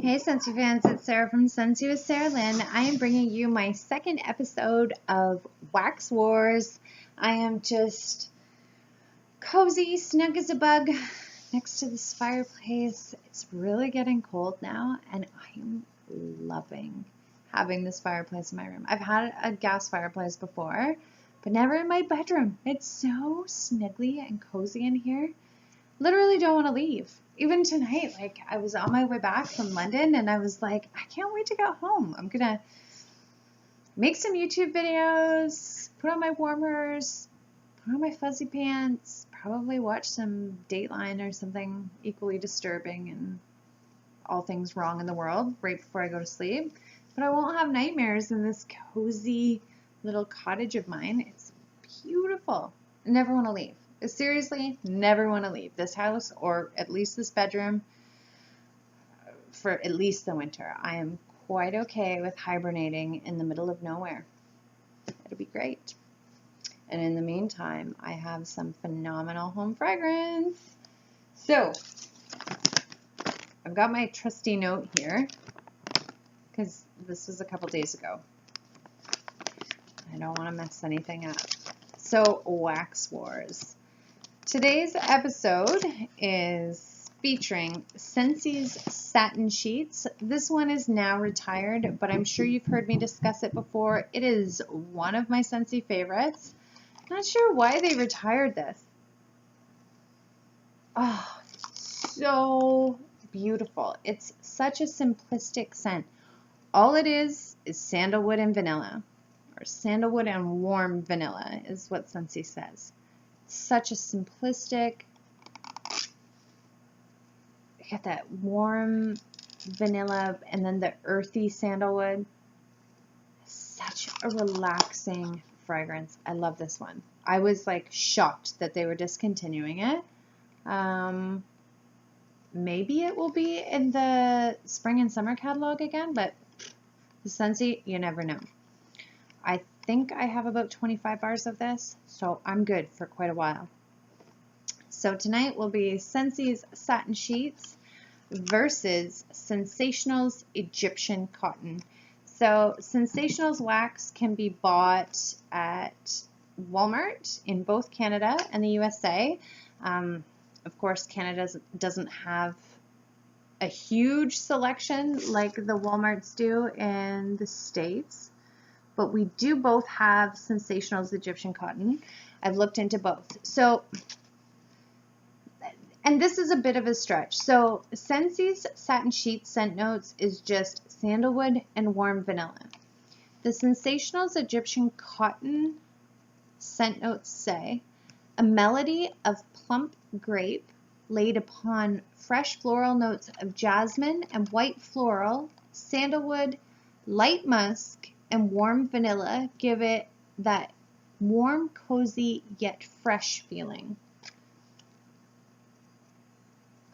Hey Scentsy fans, it's Sarah from Scentsy with Sarah Lynn. I am bringing you my second episode of Wax Wars. I am just cozy, snug as a bug next to this fireplace. It's really getting cold now and I am loving having this fireplace in my room. I've had a gas fireplace before, but never in my bedroom. It's so snuggly and cozy in here. Literally don't want to leave. Even tonight, like I was on my way back from London and I was like, I can't wait to get home. I'm gonna make some YouTube videos, put on my warmers, put on my fuzzy pants, probably watch some Dateline or something equally disturbing and all things wrong in the world right before I go to sleep. But I won't have nightmares in this cozy little cottage of mine. It's beautiful. I never want to leave. Seriously, never want to leave this house or at least this bedroom for at least the winter. I am quite okay with hibernating in the middle of nowhere. It'll be great. And in the meantime, I have some phenomenal home fragrance. So, I've got my trusty note here because this was a couple days ago. I don't want to mess anything up. So, Wax Wars. Today's episode is featuring Scentsy Satin Sheets. This one is now retired, but I'm sure you've heard me discuss it before. It is one of my Scentsy favorites. Not sure why they retired this. Oh, so beautiful. It's such a simplistic scent. All it is sandalwood and vanilla, or sandalwood and warm vanilla is what Scentsy says. Such a simplistic, you got that warm vanilla and then the earthy sandalwood. Such a relaxing fragrance. I love this one. I was like shocked that they were discontinuing it. Maybe it will be in the spring and summer catalog again, but the Scentsy, you never know. I think I have about 25 bars of this, so I'm good for quite a while. So tonight will be Scentsy Satin Sheets versus Scentsationals Egyptian Cotton. So Scentsationals wax can be bought at Walmart in both Canada and the USA. Of course, Canada doesn't have a huge selection like the Walmarts do in the States. But we do both have Scentsationals Egyptian Cotton. I've looked into both. So, and this is a bit of a stretch. So, Scentsy Satin Sheets scent notes is just sandalwood and warm vanilla. The Scentsationals Egyptian Cotton scent notes say, a melody of plump grape laid upon fresh floral notes of jasmine and white floral, sandalwood, light musk, and warm vanilla give it that warm, cozy, yet fresh feeling.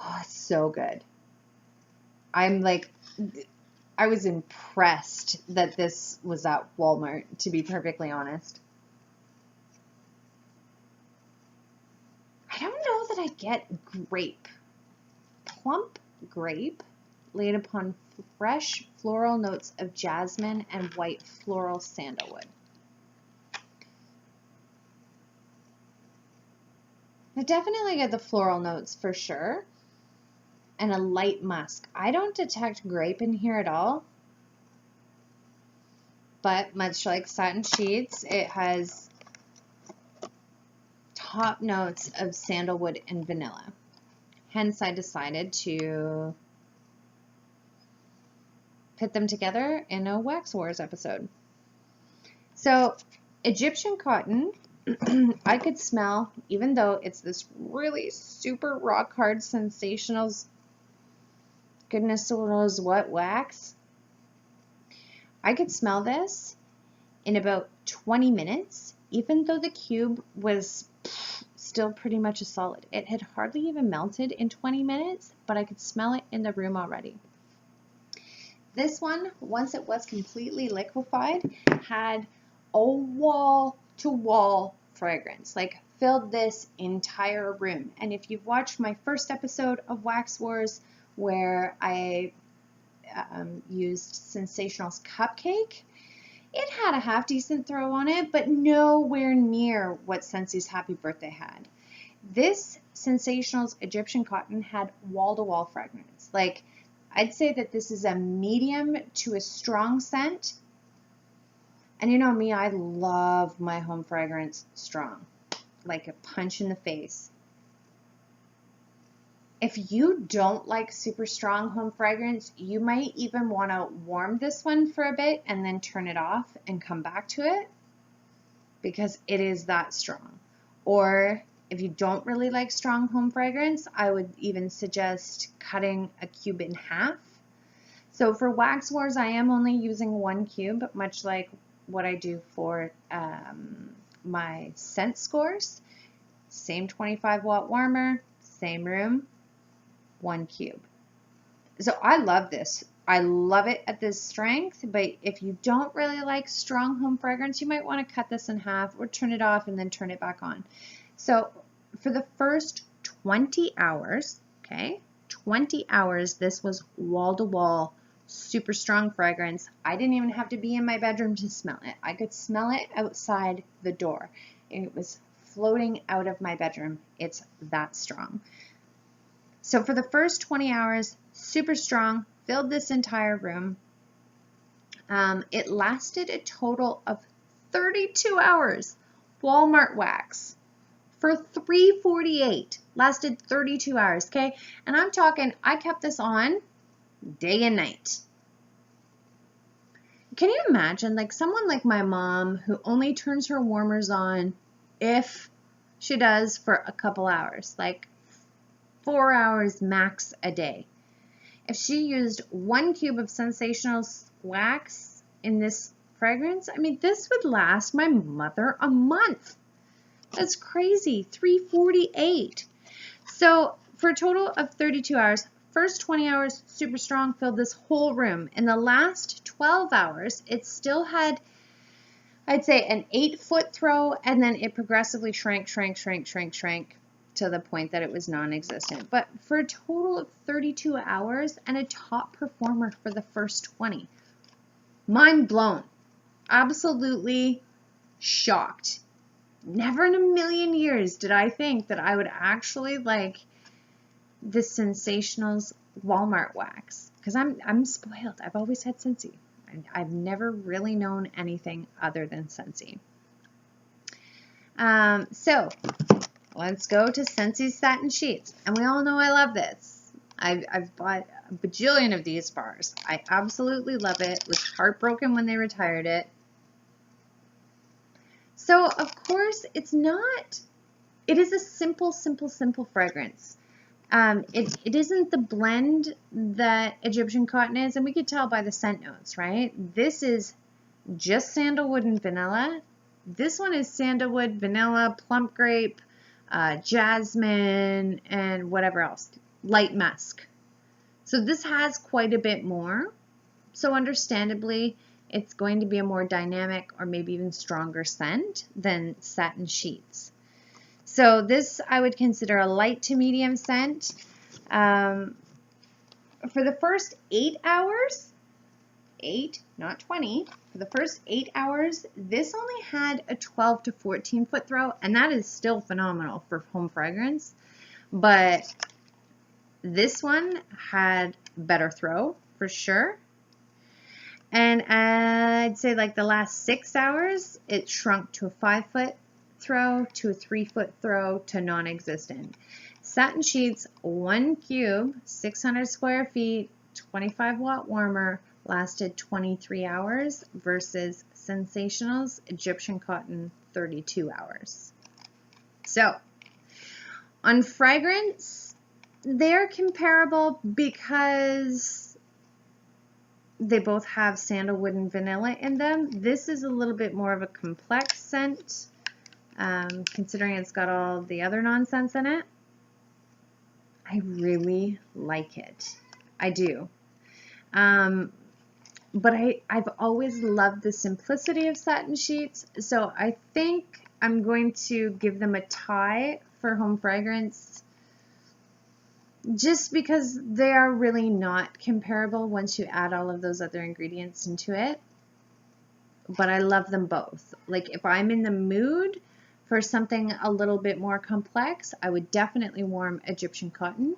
Oh, it's so good. I was impressed that this was at Walmart, to be perfectly honest. I don't know that I get grape. Plump grape laid upon fresh floral notes of jasmine and white floral sandalwood. I definitely get the floral notes for sure, and a light musk. I don't detect grape in here at all, but much like Satin Sheets, it has top notes of sandalwood and vanilla. Hence, I decided to put them together in a Wax Wars episode. So, Egyptian cotton, I could smell, even though it's this really super rock hard Scentsationals, goodness knows what wax, I could smell this in about 20 minutes, even though the cube was still pretty much a solid. It had hardly even melted in 20 minutes, but I could smell it in the room already. This one, once it was completely liquefied, had a wall-to-wall fragrance, like filled this entire room. And if you've watched my first episode of Wax Wars, where I used Scentsationals Cupcake. It had a half decent throw on it, but nowhere near what Scensy's Happy Birthday had. This Scentsationals Egyptian Cotton had wall-to-wall fragrance. Like, I'd say that this is a medium to a strong scent. And you know me, I love my home fragrance strong, like a punch in the face. If you don't like super strong home fragrance, you might even want to warm this one for a bit and then turn it off and come back to it because it is that strong. Or if you don't really like strong home fragrance, I would even suggest cutting a cube in half. So for Wax Wars, I am only using 1 cube, much like what I do for my scent scores. Same 25-watt warmer, same room, 1 cube. So I love this. I love it at this strength, but if you don't really like strong home fragrance, you might want to cut this in half or turn it off and then turn it back on. So for the first 20 hours, okay, 20 hours, this was wall-to-wall, super strong fragrance. I didn't even have to be in my bedroom to smell it. I could smell it outside the door. It was floating out of my bedroom. It's that strong. So for the first 20 hours, super strong, filled this entire room. It lasted a total of 32 hours. Walmart wax for $3.48. Lasted 32 hours, okay? And I'm talking, I kept this on day and night. Can you imagine, like someone like my mom who only turns her warmers on if she does for a couple hours, like 4 hours max a day. If she used 1 cube of Scentsationals wax in this fragrance, I mean, this would last my mother a month. That's crazy, $3.48. So for a total of 32 hours, first 20 hours, super strong, filled this whole room. In the last 12 hours, it still had, I'd say, an 8-foot throw, and then it progressively shrank to the point that it was non-existent. But for a total of 32 hours and a top performer for the first 20. Mind blown. Absolutely shocked. Never in a million years did I think that I would actually like the Scentsationals Walmart wax, because I'm spoiled. I've always had Scentsy. I've never really known anything other than Scentsy. So let's go to Scentsy Satin Sheets, and we all know I love this. I've bought a bajillion of these bars. I absolutely love it. Was heartbroken when they retired it. So of course it's not. It is a simple fragrance. It isn't the blend that Egyptian Cotton is, and we could tell by the scent notes, right? This is just sandalwood and vanilla. This one is sandalwood, vanilla, plump grape, jasmine, and whatever else, light musk. So this has quite a bit more. So understandably, it's going to be a more dynamic or maybe even stronger scent than Satin Sheets. So this I would consider a light to medium scent. For the first 8 hours, 8, not 20, for the first 8 hours, this only had a 12 to 14 foot throw, and that is still phenomenal for home fragrance. But this one had better throw for sure. And I'd say like the last 6 hours, it shrunk to a 5-foot throw, to a 3-foot throw, to non-existent. Satin Sheets, 1 cube, 600 square feet, 25-watt warmer, lasted 23 hours versus Scentsationals Egyptian Cotton, 32 hours. So on fragrance, they're comparable because they both have sandalwood and vanilla in them. This is a little bit more of a complex scent, considering it's got all the other nonsense in it. I really like it. I do. But I've always loved the simplicity of Satin Sheets, so I think I'm going to give them a tie for home fragrance. just because they are really not comparable once you add all of those other ingredients into it. But I love them both. Like if I'm in the mood for something a little bit more complex, I would definitely warm Egyptian cotton.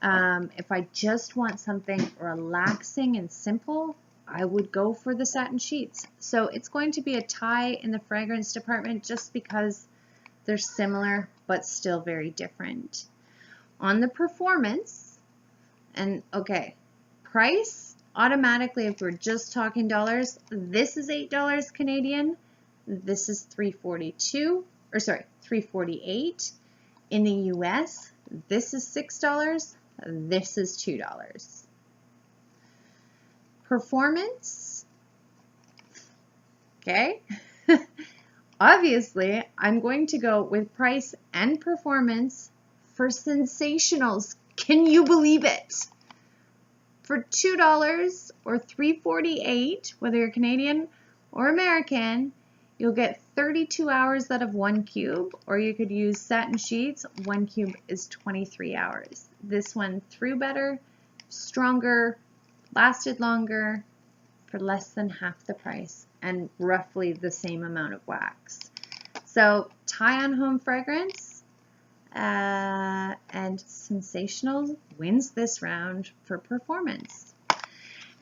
If I just want something relaxing and simple, I would go for the satin sheets. So it's going to be a tie in the fragrance department just because they're similar but still very different. On the performance, and okay, price, automatically if we're just talking dollars, this is $8 Canadian, this is $3.48. In the US, this is $6, this is $2. Performance, okay, obviously I'm going to go with price and performance for Scentsationals. Can you believe it? For $2 or $3.48, whether you're Canadian or American, you'll get 32 hours out of 1 cube, or you could use satin sheets. 1 cube is 23 hours. This one threw better, stronger, lasted longer for less than half the price and roughly the same amount of wax. So tie on home fragrance and Sensational wins this round for performance.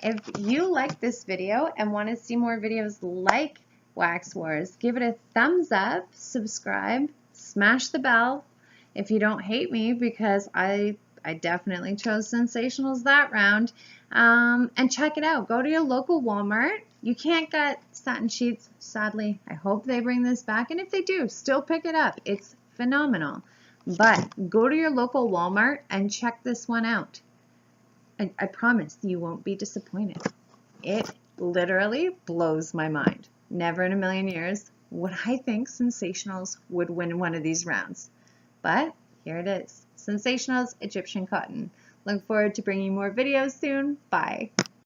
If you like this video and want to see more videos like Wax Wars, give it a thumbs up, subscribe, smash the bell if you don't hate me, because I definitely chose Scentsationals that round. And check it out. Go to your local Walmart. You can't get satin sheets, sadly. I hope they bring this back, and if they do, still pick it up. It's phenomenal. But go to your local Walmart and check this one out. I promise you won't be disappointed. It literally blows my mind. Never in a million years would I think Scentsationals would win one of these rounds. But here it is. Scentsationals Egyptian cotton. Look forward to bringing more videos soon. Bye.